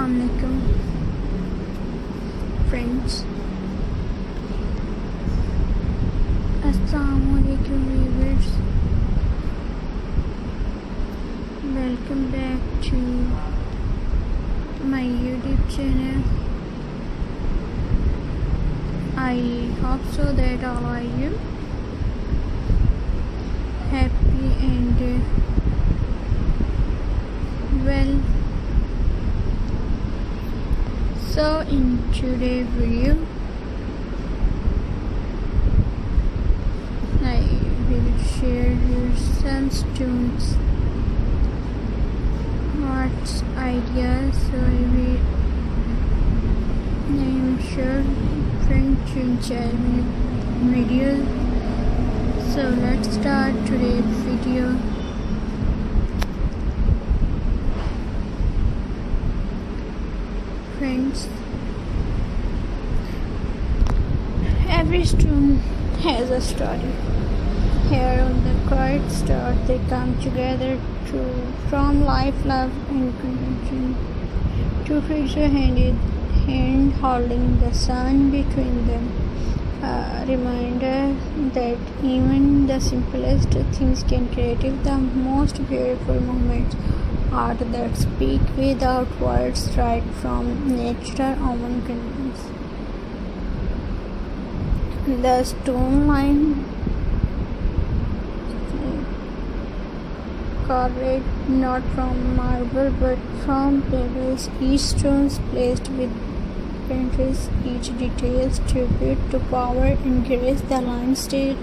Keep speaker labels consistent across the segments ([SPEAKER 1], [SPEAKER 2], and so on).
[SPEAKER 1] Assalamualaikum friends. Assalamualaikum viewers. Welcome back to my YouTube channel. I hope so that all are you happy and well. So in today's video I will share you some students arts ideas. So I am sure friends to enjoy my video. So let's start today's video. Friends, every student has a story. Here on the quiet start, they come together to from life, love, and connection. Two figures hand in hand, holding the sun between them. A reminder that even the simplest things can create the most beautiful moments. Art that speak without words, right from natural human kindness. The stone line carved not from marble but from pebbles, each stone placed with paintings, each detail tribute to power and grace. The line stayed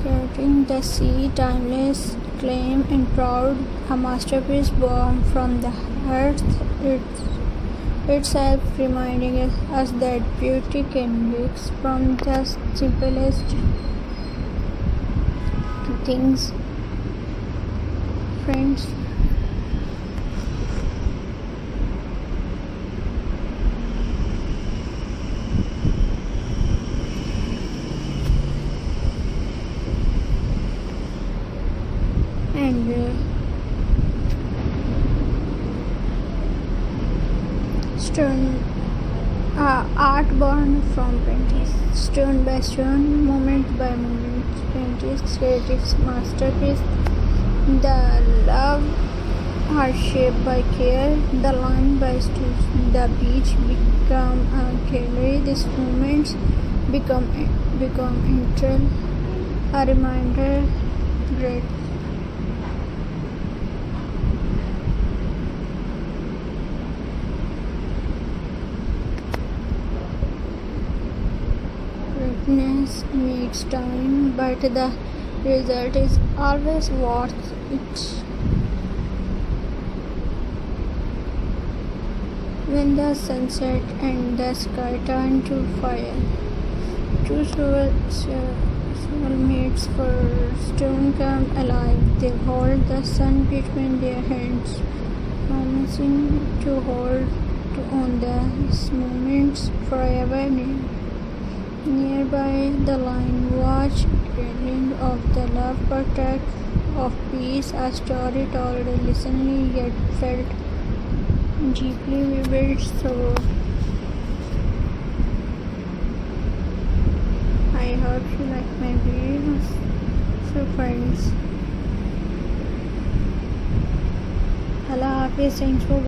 [SPEAKER 1] carrying the sea, timeless, claim and proud, a masterpiece born from the earth itself, reminding us that beauty can be from the simplest things. Friends, and stone art born from paintings, stone by stone, moment by moment, paintings, creative masterpiece. The love are shaped by care, the line by stitch, the beach become a gallery. These moments become eternal, a reminder, great. Greatness needs time, but the result is always worth it. When the sunset and the sky turn to fire, two soulmates for stone come alive. They hold the sun between their hands, promising to hold on these moments forever. Nearby the line, watch ending of the love, protect of peace, a story told listeningly yet felt deeply vivid. So I hope you like my videos. So friends, Allah Hafiz, thanks for